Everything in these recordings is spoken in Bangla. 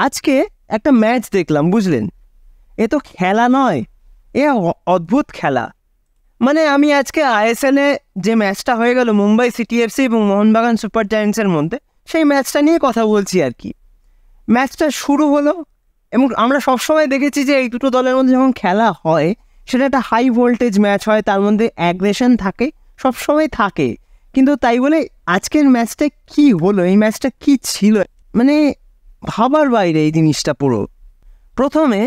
আজকে একটা ম্যাচ দেখলাম, বুঝলেন? এ তো খেলা নয়, এ অদ্ভুত খেলা। মানে আমি আজকে আইএসএলে যে ম্যাচটা হয়ে গেল মুম্বাই সিটি এফসি এবং মোহনবাগান সুপার জায়ান্টসের মধ্যে, সেই ম্যাচটা নিয়ে কথা বলছি আর কি। ম্যাচটা শুরু হলো এবং আমরা সবসময় দেখেছি যে এই দুটো দলের মধ্যে যখন খেলা হয় সেটা একটা হাই ভোল্টেজ ম্যাচ হয়, তার মধ্যে অ্যাগ্রেশন থাকে, সবসময় থাকে। কিন্তু তাই বলে আজকের ম্যাচটা কি হলো, এই ম্যাচটা কি ছিল, মানে ভাবার বাইরে এই জিনিসটা পুরো। প্রথমে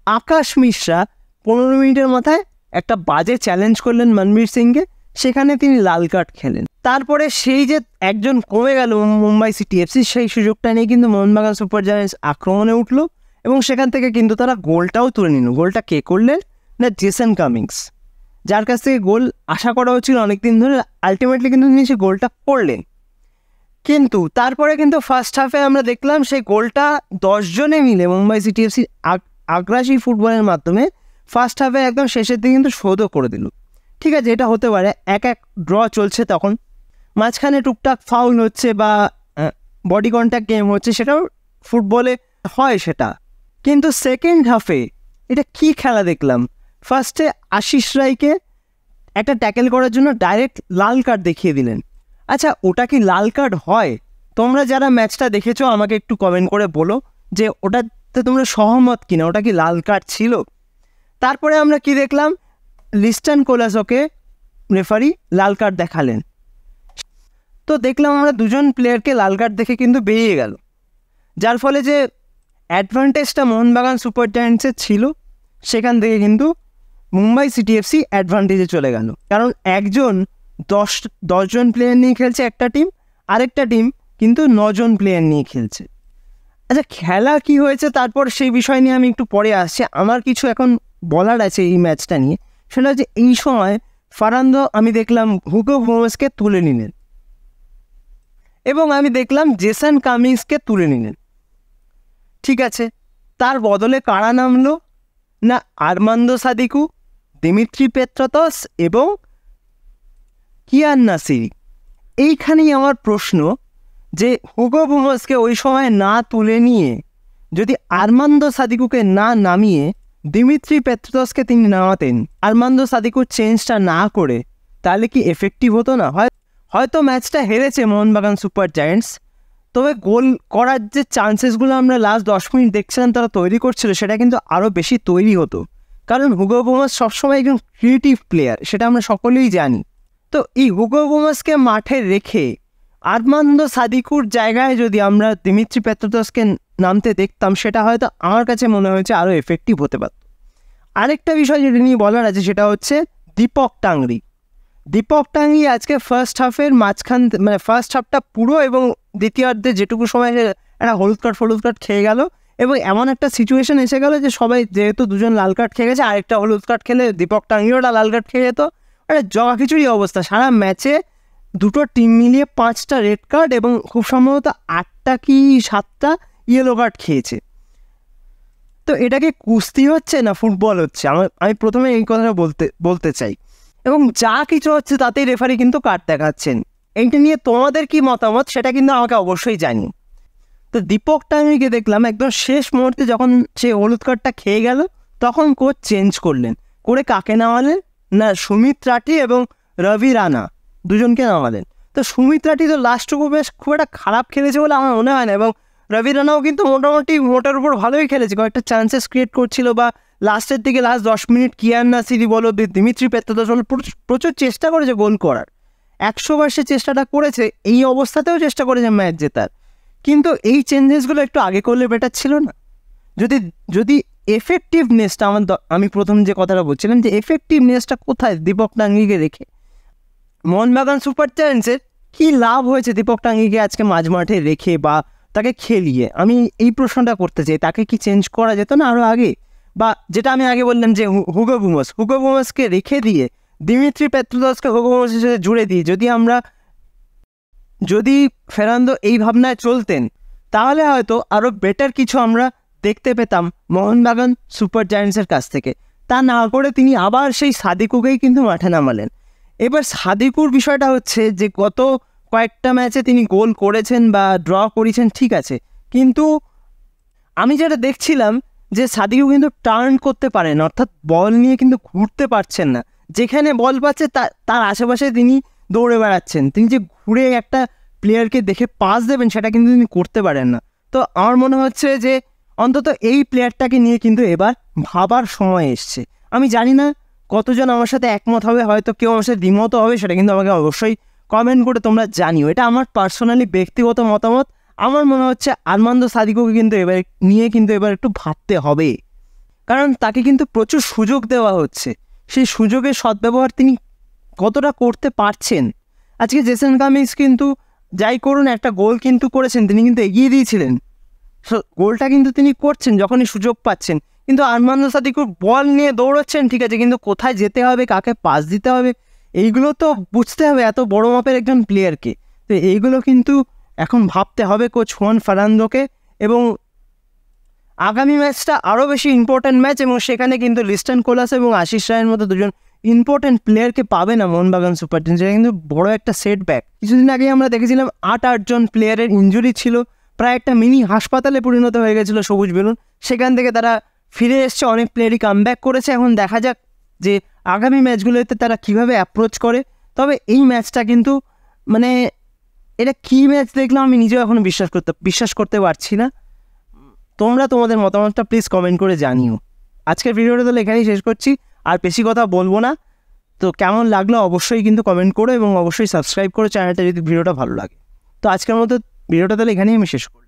আকাশ মিশ্রা 15 মিনিটের মাথায় একটা বাজে চ্যালেঞ্জ করলেন মনবীর সিংকে, সেখানে তিনি লাল কার্ড খেলেন। তারপরে সেই যে একজন কমে গেল মুম্বাই সিটি এফসি, সেই সুযোগটা নিয়ে কিন্তু মোহনবাগান সুপার জায়ান্টস আক্রমণে উঠলো এবং সেখান থেকে কিন্তু তারা গোলটাও তুলে নিল। গোলটা কে করলেন না, জেসন কামিংস, যার কাছ থেকে গোল আশা করা হচ্ছিল অনেকদিন ধরে। আলটিমেটলি কিন্তু তিনি সেই গোলটা করলেন। কিন্তু তারপরে কিন্তু ফার্স্ট হাফে আমরা দেখলাম সেই গোলটা 10 জনে মিলে মুম্বাই সিটি এফসি আগ্রাসী ফুটবলের মাধ্যমে ফার্স্ট হাফে একদম শেষের দিকে কিন্তু শোধও করে দিল। ঠিক আছে, এটা হতে পারে, 1-1 ড্র চলছে, তখন মাঝখানে টুকটাক ফাউল হচ্ছে বা বডি কন্ট্যাক্ট গেম হচ্ছে, সেটাও ফুটবলে হয় সেটা। কিন্তু সেকেন্ড হাফে এটা কি খেলা দেখলাম। ফার্স্টে আশিস রায়কে একটা ট্যাকেল করার জন্য ডাইরেক্ট লাল কার্ড দেখিয়ে দিলেন। আচ্ছা, ওটা কি লাল কার্ড হয়? তোমরা যারা ম্যাচটা দেখেছো আমাকে একটু কমেন্ট করে বলো যে ওটাতে তোমরা সহমত কিনা, ওটা কি লাল কার্ড ছিল? তারপরে আমরা কি দেখলাম, লিস্টন কোলাসোকে রেফারি লাল কার্ড দেখালেন। তো দেখলাম আমরা দুজন প্লেয়ারকে লাল কার্ড দেখে কিন্তু বেরিয়ে গেল, যার ফলে যে অ্যাডভান্টেজটা মোহনবাগান সুপার জায়ান্টসের ছিল সেখান থেকে কিন্তু মুম্বাই সিটি এফসি অ্যাডভান্টেজে চলে গেল। কারণ একজন 10 জন প্লেয়ার নিয়ে খেলছে একটা টিম, আরেকটা টিম কিন্তু 9 জন প্লেয়ার নিয়ে খেলছে। আচ্ছা, খেলা কি হয়েছে তারপর সেই বিষয় নিয়ে আমি একটু পরে আসছি। আমার কিছু এখন বলার আছে এই ম্যাচটা নিয়ে। সেটা হচ্ছে এই সময় ফারান্দো আমি দেখলাম হুগো গোমেজকে তুলে নিলেন এবং আমি দেখলাম জেসন কামিংসকে তুলে নিলেন। ঠিক আছে, তার বদলে কারা নামলো না, আর্মান্দো সাদিকু, দিমিত্রি পেত্রাতস এবং কিয়ান নাসিরি। এইখানেই আমার প্রশ্ন যে হুগো গোমেজকে ওই সময় না তুলে নিয়ে যদি আর্মান্দো সাদিকুকে না নামিয়ে দিমিত্রি পেত্রাতসকে তিনি নামাতেন, আর্মান্দো সাদিকুর চেঞ্জটা না করে, তাহলে কি এফেক্টিভ হতো না? হয়তো ম্যাচটা হেরেছে মোহনবাগান সুপার জায়ান্টস, তবে গোল করার যে চান্সেসগুলো আমরা লাস্ট 10 মিনিট দেখছিলাম তারা তৈরি করছিল, সেটা কিন্তু আরও বেশি তৈরি হতো। কারণ হুগো গোমেজ সবসময় একজন ক্রিয়েটিভ প্লেয়ার, সেটা আমরা সকলেই জানি। তো এই হুগো গোমেজকে মাঠে রেখে আর্মান্দো সাদিকুর জায়গায় যদি আমরা দিমিত্রি পেত্রাতসকে নামতে দেখতাম, সেটা হয়তো আমার কাছে মনে হয়েছে আরও এফেক্টিভ হতে পারত। আরেকটা বিষয় যেটা নিয়ে বলার আছে সেটা হচ্ছে দীপক টাংরি। দীপক টাংরি আজকে ফার্স্ট হাফের মাঝখান, মানে ফার্স্ট হাফটা পুরো এবং দ্বিতীয়ার্ধে যেটুকু সময় একটা হলুদ কার্ড খেয়ে গেল এবং এমন একটা সিচুয়েশন এসে গেল যে সবাই, যেহেতু দুজন লাল কার্ড খেয়ে গেছে, আরেকটা হলুদ কার্ড খেলে দীপক টাংরিওটা লাল কার্ড খেয়ে যেত। একটা জগা খিচুড়ি অবস্থা। সারা ম্যাচে দুটো টিম মিলিয়ে 5টা রেড কার্ড এবং খুব সম্ভবত 8টা কি 7টা ইয়েলো কার্ড খেয়েছে। তো এটাকে কুস্তি হচ্ছে না ফুটবল হচ্ছে? আমি প্রথমে এই কথাটা বলতে চাই। এবং যা কিছু হচ্ছে তাতেই রেফারি কিন্তু কার্ড দেখাচ্ছেন। এইটা নিয়ে তোমাদের কি মতামত সেটা কিন্তু আমাকে অবশ্যই জানি। তো দীপক টাংরিকে দেখলাম একদম শেষ মুহূর্তে যখন সে হলুদ কার্ডটা খেয়ে গেল তখন কোচ চেঞ্জ করলেন, করে কাকে নামালেন না, সুমিত রাঠি এবং রবি রানা দুজনকে নামালেন। তো সুমিত রাঠি তো লাস্টটুকু বেশ খুব একটা খারাপ খেলেছে বলে আমার মনে হয় না, এবং রবি রানাও কিন্তু মোটামুটি মোটার উপর ভালোই খেলেছে, কয়েকটা চান্সেস ক্রিয়েট করছিল বা লাস্টের দিকে লাস্ট 10 মিনিট কিয়ান নাসিরি বলো, দিমিত্রি পেত্রাতস বলো, প্রচুর চেষ্টা করেছে গোল করার। 100 বার সে চেষ্টাটা করেছে, এই অবস্থাতেও চেষ্টা করেছে ম্যাচ জেতার। কিন্তু এই চেঞ্জেসগুলো একটু আগে করলে বেটার ছিল না? যদি এফেক্টিভনেসটা আমি প্রথম যে কথাটা বলছিলাম যে এফেক্টিভনেসটা কোথায় দীপক টাংরিকে রেখে? মোহনবাগান সুপার জায়ান্টসের কী লাভ হয়েছে দীপক টাংরিকে আজকে মাঝমাঠে রেখে বা তাকে খেলিয়ে? আমি এই প্রশ্নটা করতে চাই। তাকে কি চেঞ্জ করা যেত না আরও আগে? বা যেটা আমি আগে বললাম যে হুগো গোমেজকে রেখে দিয়ে দিমিত্রি পেত্রাতসকে হুগো গোমেজের সাথে জুড়ে দিই, যদি ফেরান্দো এই ভাবনায় চলতেন তাহলে হয়তো আরও বেটার কিছু আমরা দেখতে পেতাম মোহনবাগান সুপার জায়ান্টসের কাছ থেকে। তা না করে তিনি আবার সেই সাদিকুকেই কিন্তু মাঠে নামালেন। এবার সাদিকুর বিষয়টা হচ্ছে যে গত কয়েকটা ম্যাচে তিনি গোল করেছেন বা ড্র করেছেন, ঠিক আছে, কিন্তু আমি যেটা দেখছিলাম যে সাদিকও কিন্তু টার্ন করতে পারেন, অর্থাৎ বল নিয়ে কিন্তু ঘুরতে পারছেন না। যেখানে বল পাচ্ছে তার আশেপাশে তিনি দৌড়ে বেড়াচ্ছেন। তিনি যে ঘুরে একটা প্লেয়ারকে দেখে পাস দেবেন সেটা কিন্তু তিনি করতে পারেন না। তো আমার মনে হচ্ছে যে অন্তত এই প্লেয়ারটাকে নিয়ে কিন্তু এবার ভাবার সময় এসছে। আমি জানি না কতজন আমার সাথে একমত হবে, হয়তো কেউ আমার সাথে দ্বিমত হবে, সেটা কিন্তু আমাকে অবশ্যই কমেন্ট করে তোমরা জানিও। এটা আমার পার্সোনালি ব্যক্তিগত মতামত। আমার মনে হচ্ছে আরমান্দো সাদিকোকে কিন্তু এবার নিয়ে কিন্তু এবার একটু ভাবতে হবে, কারণ তাকে কিন্তু প্রচুর সুযোগ দেওয়া হচ্ছে। সেই সুযোগের সদ্ব্যবহার তিনি কতটা করতে পারছেন। আজকে জেসন কামিন্স কিন্তু যাই করুন একটা গোল কিন্তু করেছেন, তিনি কিন্তু এগিয়ে দিয়েছিলেন। গোলটা কিন্তু তিনি করছেন যখনই সুযোগ পাচ্ছেন, কিন্তু আরমান্দো সাদিকো বল নিয়ে দৌড়াচ্ছেন, ঠিক আছে, কিন্তু কোথায় যেতে হবে, কাকে পাস দিতে হবে, এইগুলো তো বুঝতে হবে এত বড় মাপের একজন প্লেয়ারকে। তো এইগুলো কিন্তু এখন ভাবতে হবে কোচ হুয়ান ফার্নান্দোকে। এবং আগামী ম্যাচটা আরও বেশি ইম্পর্ট্যান্ট ম্যাচ, এবং সেখানে কিন্তু লিস্টন কোলাস এবং আশিস রায়ের মতো দুজন ইম্পর্ট্যান্ট প্লেয়ারকে পাবে না মোহনবাগান সুপার টিম, যেটা কিন্তু বড় একটা সেটব্যাক। কিছুদিন আগে আমরা দেখেছিলাম 8 প্লেয়ারের ইঞ্জুরি ছিল, প্রায় একটা মিনি হাসপাতালে পরিণত হয়ে গেছিলো সবুজ বেলুন। সেখান থেকে তারা ফিরে এসছে, অনেক প্লেয়ারই কামব্যাক করেছে। এখন দেখা যাক যে আগামী ম্যাচগুলোতে তারা কীভাবে অ্যাপ্রোচ করে। তবে এই ম্যাচটা কিন্তু মানে এটা কী ম্যাচ দেখলাম আমি নিজেও এখনও বিশ্বাস করতে পারছি না। তোমরা তোমাদের মতামতটা প্লিজ কমেন্ট করে জানিও। আজকের ভিডিওটা তাহলে এখানেই শেষ করছি, আর বেশি কথা বলবো না। তো কেমন লাগলো অবশ্যই কিন্তু কমেন্ট করো, এবং অবশ্যই সাবস্ক্রাইব করো চ্যানেলটা যদি ভিডিওটা ভালো লাগে। তো আজকের মতো ভিডিওটা তাহলে এখানেই আমি শেষ করি।